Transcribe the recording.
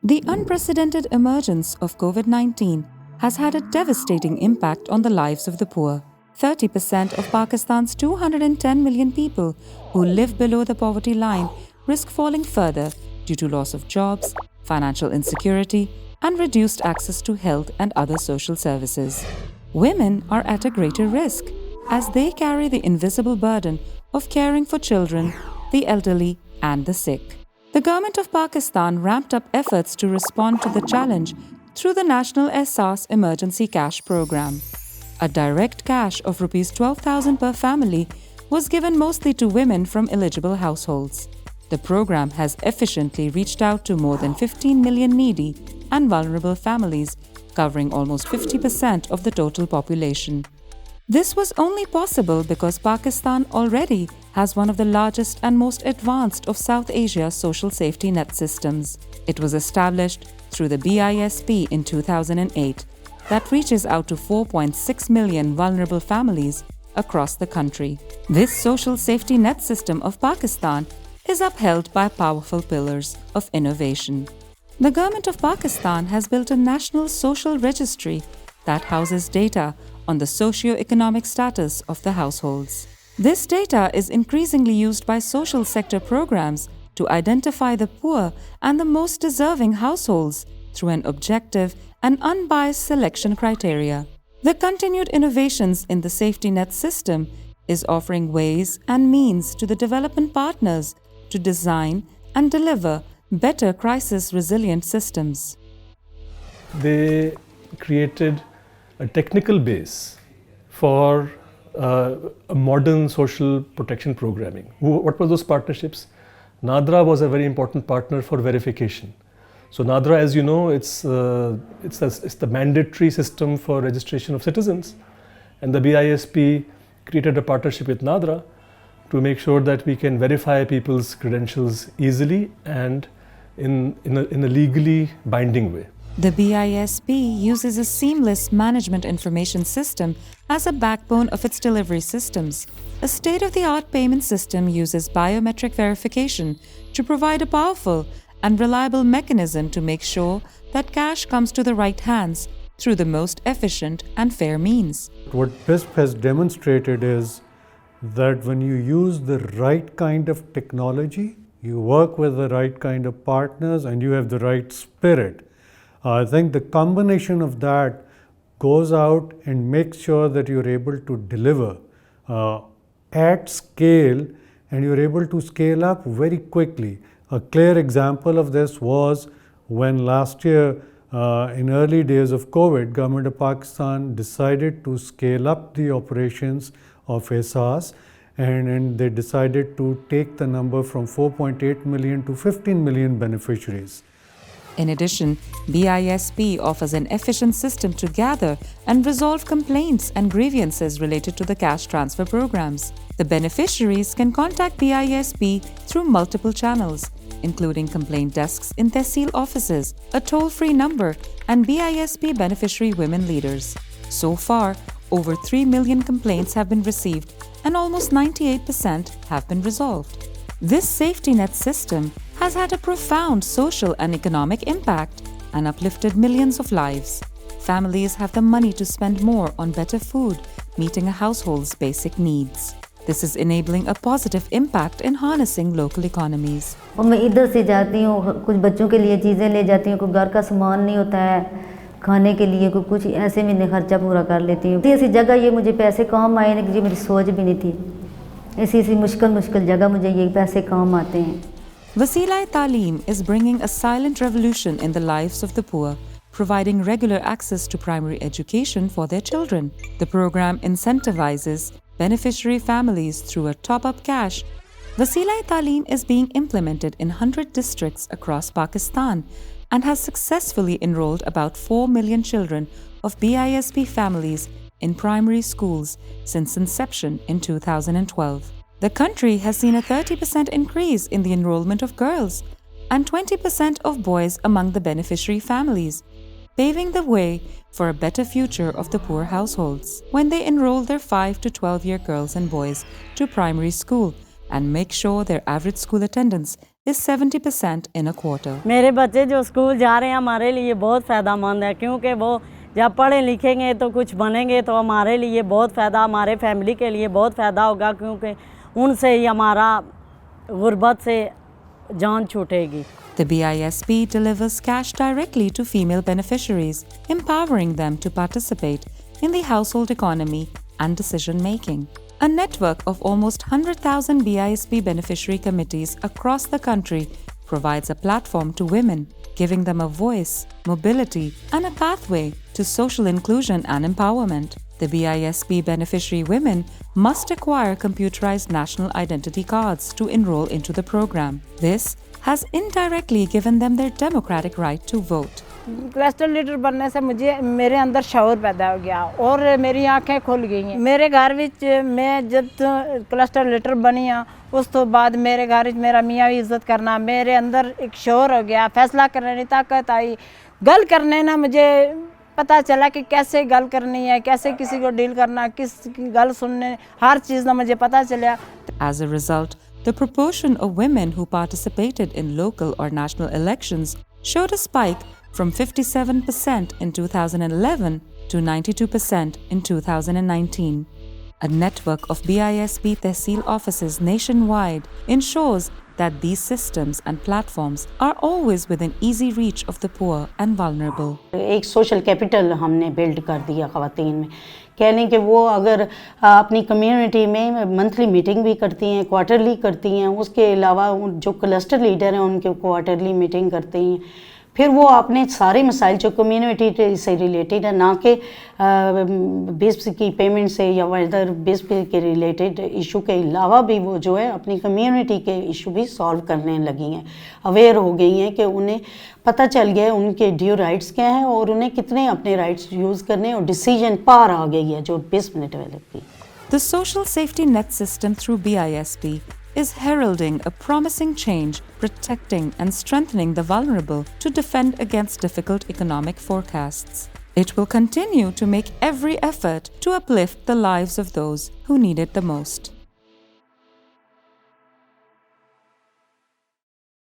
The unprecedented emergence of COVID-19 has had a devastating impact on the lives of the poor. 30% of Pakistan's 210 million people who live below the poverty line risk falling further due to loss of jobs, financial insecurity, and reduced access to health and other social services. Women are at a greater risk as they carry the invisible burden of caring for children, the elderly, and the sick. The government of Pakistan ramped up efforts to respond to the challenge through the National Ehsaas Emergency Cash Program. A direct cash of Rs 12,000 per family was given mostly to women from eligible households. The program has efficiently reached out to more than 15 million needy and vulnerable families, covering almost 50% of the total population. This was only possible because Pakistan already has one of the largest and most advanced of South Asia's social safety net systems. It was established through the BISP in 2008 that reaches out to 4.6 million vulnerable families across the country. This social safety net system of Pakistan is upheld by powerful pillars of innovation. The government of Pakistan has built a national social registry that houses data on the socio-economic status of the households. This data is increasingly used by social sector programs to identify the poor and the most deserving households through an objective and unbiased selection criteria. The continued innovations in the safety net system is offering ways and means to the development partners to design and deliver better crisis-resilient systems. They created a technical base for a modern social protection programming. What were those partnerships? NADRA was a very important partner for verification. So NADRA, as you know, it's the mandatory system for registration of citizens, and the BISP created a partnership with NADRA to make sure that we can verify people's credentials easily and in a legally binding way. The BISP uses a seamless management information system as a backbone of its delivery systems. A state-of-the-art payment system uses biometric verification to provide a powerful and reliable mechanism to make sure that cash comes to the right hands through the most efficient and fair means. What BISP has demonstrated is that when you use the right kind of technology, you work with the right kind of partners, and you have the right spirit, I think the combination of that goes out and makes sure that you're able to deliver at scale, and you're able to scale up very quickly. A clear example of this was when last year, in early days of COVID, Government of Pakistan decided to scale up the operations of Ehsaas, and they decided to take the number from 4.8 million to 15 million beneficiaries. In addition, BISP offers an efficient system to gather and resolve complaints and grievances related to the cash transfer programs. The beneficiaries can contact BISP through multiple channels, including complaint desks in Tehsil offices, a toll-free number, and BISP beneficiary women leaders. So far, over 3 million complaints have been received, and almost 98% have been resolved. This safety net system has had a profound social and economic impact and uplifted millions of lives. Families have the money to spend more on better food, meeting a household's basic needs. This is enabling a positive impact in harnessing local economies. मैं इधर से जाती हूँ, कुछ बच्चों के लिए चीज़ें ले जाती हूँ, कोई घर का सामान नहीं होता है खाने के लिए, कोई कुछ ऐसे में खर्चा पूरा कर लेती हूँ। ऐसी जगह ये मुझे पैसे काम आए ना कि मेरी सोच भी नहीं थी। ऐसी मुश्किल जगह मुझे ये पैसे काम आते हैं। Wasila-e-Taaleem is bringing a silent revolution in the lives of the poor, providing regular access to primary education for their children. The program incentivizes beneficiary families through a top-up cash. Wasila-e-Taaleem is being implemented in 100 districts across Pakistan and has successfully enrolled about 4 million children of BISP families in primary schools since inception in 2012. The country has seen a 30% increase in the enrollment of girls and 20% of boys among the beneficiary families, paving the way for a better future of the poor households when they enroll their 5 to 12-year girls and boys to primary school and make sure their average school attendance is 70% in a quarter. मेरे बच्चे जो school जा रहे हैं हमारे लिए बहुत फ़ायदेमंद है, क्योंकि वो जब पढ़े लिखेंगे तो कुछ बनेंगे तो हमारे लिए बहुत फ़ायदा, हमारे फैमिली के लिए बहुत फ़ायदा होगा, क्योंकि उनसे ही हमारा गुर्बत से जान छूटेगी। The BISP delivers cash directly to female beneficiaries, empowering them to participate in the household economy and decision making. A network of almost 100,000 BISP beneficiary committees across the country provides a platform to women, giving them a voice, mobility, and a pathway to social inclusion and empowerment. The BISP beneficiary women must acquire computerized national identity cards to enroll into the program. This has indirectly given them their democratic right to vote. Cluster leader बनने से मुझे मेरे अंदर शऊर पैदा हो गया और मेरी आंखें खुल गई हैं। मेरे घर विच मैं जब क्लस्टर लीडर बनी हाँ, उस तो बाद मेरे घर विच मेरा मियाँ भी इज्जत करना, मेरे अंदर एक शऊर हो गया, फैसला करने की ताकत आई, गल करने ना मुझे पता चला कि कैसे गल करनी है, कैसे किसी को डील करना, किस गल सुनने, हर चीज़ ना मुझे पता चला। As a result, the proportion of women who participated in local or national elections showed a spike from 57% in 2011 to 92% in 2019. A network of BISP Tehsil offices nationwide ensures that these systems and platforms are always within easy reach of the poor and vulnerable. एक social capital हमने build कर दिया ख़वातीन में, कहने कि वो अगर अपनी कम्युनिटी में मंथली मीटिंग भी करती हैं, क्वार्टरली करती हैं, उसके अलावा जो क्लस्टर लीडर हैं उनके क्वार्टरली मीटिंग करती हैं, फिर वो अपने सारे मसाइल जो कम्युनिटी से रिलेटेड है, ना कि बिस्प की पेमेंट से या अदर बिस्प के रिलेटेड इशू के अलावा भी वो जो है अपनी कम्युनिटी के इशू भी सॉल्व करने लगी हैं, अवेयर हो गई हैं कि उन्हें पता चल गया है उनके ड्यू राइट्स क्या हैं और उन्हें कितने अपने राइट्स यूज़ करने और डिसीजन पार आ गई है जो बिस्प ने डेवलप की। The social safety net system through BISP is heralding a promising change, protecting and strengthening the vulnerable to defend against difficult economic forecasts. It will continue to make every effort to uplift the lives of those who need it the most.